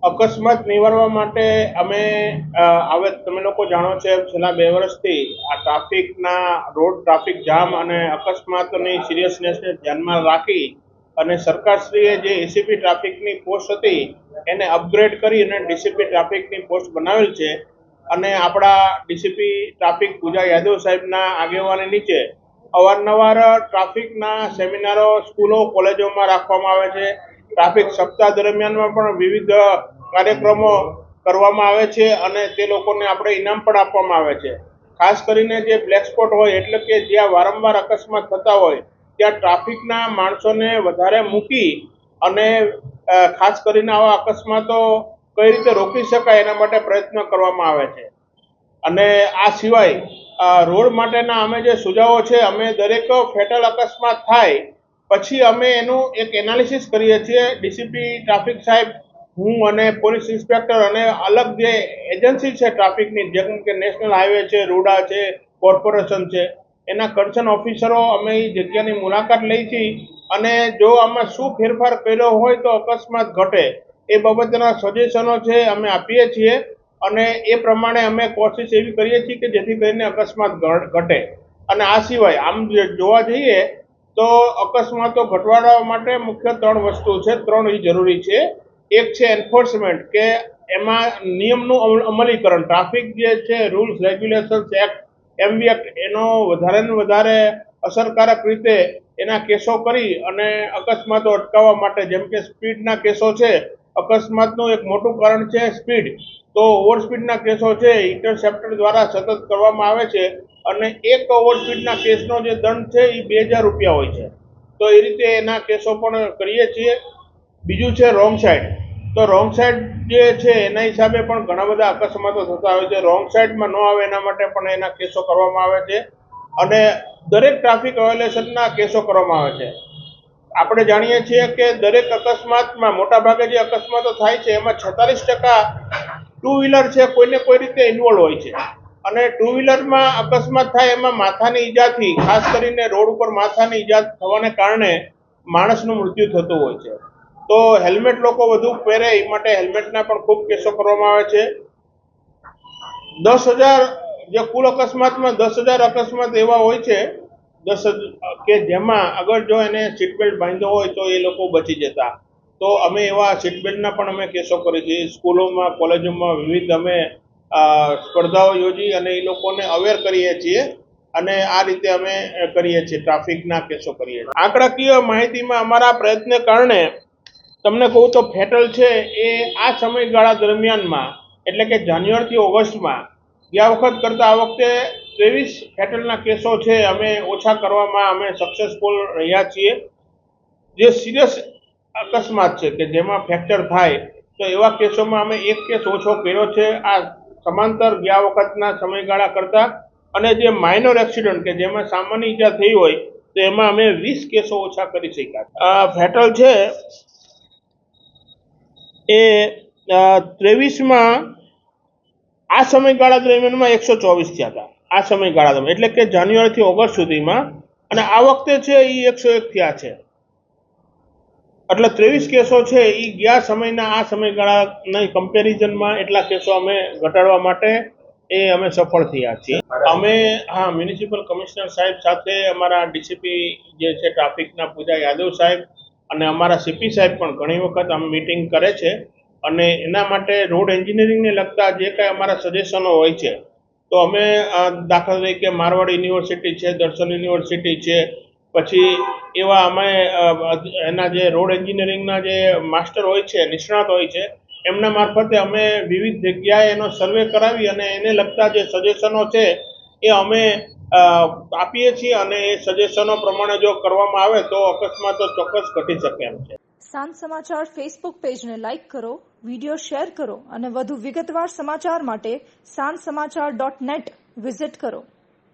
અકસ્માત નિવારવા માટે અમે હવે તમે લોકો જાણો છો છેલ્લા 2 વર્ષથી આ રોડ ટ્રાફિક જામ અને અકસ્માતની સિરિયસનેસને ધ્યાનમાં રાખી અને સરકારશ્રીએ જે એસીપી ટ્રાફિકની પોસ્ટ હતી એને અપગ્રેડ કરી અને ડીસીપી ટ્રાફિકની પોસ્ટ બનાવેલ છે અને આપણા ડીસીપી ટ્રાફિક પૂજા યાદવ સાહેબના આગેવાની નીચે અવારનવાર ટ્રાફિકના સેમિનારો સ્કૂલો કોલેજોમાં રાખવામાં આવે છે। ટ્રાફિક સપ્તાહ દરમિયાનમાં પણ વિવિધ કાર્યક્રમો કરવામાં આવે છે અને તે લોકોને આપણે ઇનામ પણ આપવામાં આવે છે। ખાસ કરીને જે બ્લેક સ્પોટ હોય એટલે કે જ્યાં વારંવાર અકસ્માત થતા હોય ત્યાં ટ્રાફિકના માણસોને વધારે મૂકી અને ખાસ કરીને આવા અકસ્માતો કઈ રીતે રોકી શકાય એના માટે પ્રયત્ન કરવામાં આવે છે। અને આ સિવાય રોડ માટેના અમે જે સુઝાવો છે અમે દરેક ફેટલ અકસ્માત થાય પછી અમે એનું એક એનાલિસિસ કરીએ છીએ। ડીસીપી ટ્રાફિક સાહેબ, હું અને પોલીસ ઇન્સ્પેક્ટર અને અલગ જે એજન્સી છે ટ્રાફિકની, જેમ કે નેશનલ હાઈવે છે, રૂડા છે, કોર્પોરેશન છે, એના કન્સર્ન ઓફિસરો અમે એ જગ્યાની મુલાકાત લઈ છીએ અને જો આમાં શું ફેરફાર કર્યો હોય તો અકસ્માત ઘટે એ બાબતના સજેશનો છે અમે આપીએ છીએ અને એ પ્રમાણે અમે કોશિશ એવી કરીએ છીએ કે જેથી કરીને અકસ્માત ઘટે। અને આ સિવાય આમ જોવા જઈએ તો અકસ્માતો ઘટાડવા માટે મુખ્ય 3 વસ્તુ છે, 3 એ જરૂરી છે। એક છે એન્ફોર્સમેન્ટ, કે એમાં નિયમનું અમલીકરણ, ટ્રાફિક જે છે rules regulations act, MV act, એનો વધારે ને વધારે અસરકારક રીતે એના કેસો કરી અને અકસ્માતો અટકાવવા માટે, જેમ કે સ્પીડના કેસો છે, અકસ્માતનું એક મોટું કારણ છે સ્પીડ, તો ઓવર સ્પીડના કેસો છે ઇન્ટરસેપ્ટર દ્વારા સતત કરવામાં આવે છે અને એક ઓવર સ્પીડના કેસનો જે દંડ છે એ 2000 રૂપિયા હોય છે। તો એ રીતે એના કેસો પણ કરીએ છીએ। બીજું છે રોંગ સાઈડ, તો રોંગ સાઈડ જે છે એના હિસાબે પણ ઘણા બધા અકસ્માતો થતા હોય છે। રોંગ સાઈડમાં ન આવે એના માટે પણ એના કેસો કરવામાં આવે છે અને દરેક ટ્રાફિક વાયોલેશનના કેસો કરવામાં આવે છે। આપણે જાણીએ છીએ કે દરેક અકસ્માતમાં મોટાભાગે જે અકસ્માતો થાય છે એમાં 46% ટુ વ્હીલર છે કોઈને કોઈ રીતે ઇન્વોલ્વ હોય છે અને ટુ વ્હીલરમાં અકસ્માત થાય એમાં માથાની ઈજાથી, ખાસ કરીને રોડ ઉપર માથાની ઈજા થવાને કારણે માણસનું મૃત્યુ થતું હોય છે। તો હેલ્મેટ લોકો વધુ પહેરે એ માટે હેલ્મેટના પણ ખૂબ કેસો કરવામાં આવે છે। 10,000 જે કુલ અકસ્માતમાં 10,000 અકસ્માત એવા હોય છે કે જેમાં અગર જો એને સીટ બેલ્ટ બાંધ્યો હોય તો એ લોકો બચી જતા। તો અમે એવા સીટ બેલ્ટના પણ અમે કેસો કરીએ છીએ। સ્કૂલોમાં, કોલેજોમાં વિવિધ અમે સ્પર્ધાઓ યોજી અને એ લોકોને અવેર કરીએ છીએ અને આ રીતે અમે કરીએ છીએ, ટ્રાફિકના કેસો કરીએ છીએ। આંકડાકીય માહિતીમાં અમારા પ્રયત્નને કારણે તમને કહું તો ફેટલ છે એ આ સમયગાળા દરમિયાનમાં એટલે કે જાન્યુઆરીથી ઓગસ્ટમાં ગયા વખત કરતાં આ વખતે 23 ફેટલના કેસો છે અમે ઓછા કરવામાં અમે સક્સેસફુલ રહ્યા છીએ। જે સિરિયસ અકસ્માત છે કે જેમાં ફ્રેક્ચર થાય તો એવા કેસોમાં અમે 1 કેસ ઓછો કર્યો છે આ સમાંતર ગયા વખતના સમયગાળા કરતાં। અને જે માઇનર એક્સિડન્ટ કે જેમાં સામાન્ય ઈજા થઈ હોય તો એમાં અમે 20 કેસો ઓછા કરી શક્યા। ફેટલ છે એ 23માં આ સમયગાળા દરમિયાનમાં 124 થયા હતા આ સમયગાળા દરમિયાન, એટલે કે જાન્યુઆરીથી ઓગસ્ટ સુધીમાં, અને આ વખતે છે એ 101 થયા છે। એટલે 23 કેસો છે એ ગયા સમયના આ સમયગાળાના કમ્પેરિઝનમાં એટલા કેસો અમે ઘટાડવા માટે અમે સફળ થયા છીએ। અમે મ્યુનિસિપલ કમિશનર સાહેબ સાથે અમારા ડીસીપી જે છે ટ્રાફિકના પૂજા યાદવ સાહેબ અને અમારા સીપી સાહેબ પણ ઘણી વખત અમે મીટિંગ કરે છે અને એના માટે રોડ એન્જિનિયરિંગને લગતા જે કાંઈ અમારા સજેશનો હોય છે તો અમે દાખલા તરીકે મારવાડ યુનિવર્સિટી છે, દર્શન યુનિવર્સિટી છે, પછી એવા અમે એના જે રોડ એન્જિનિયરિંગના જે માસ્ટર હોય છે, નિષ્ણાત હોય છે, એમના મારફતે અમે વિવિધ જગ્યાએ એનો સર્વે કરાવી અને એને લગતા જે સજેશનો છે એ અમે આપીએ છીએ અને એ સજેશનો પ્રમાણે જો કરવામાં આવે તો અકસ્માતો ચોક્કસ ઘટી શકે એમ છે। સાંજ સમાચાર ફેસબુક પેજને લાઇક કરો, વિડીયો શેર કરો અને વધુ વિગતવાર સમાચાર માટે sanssamachar.net વિઝિટ કરો।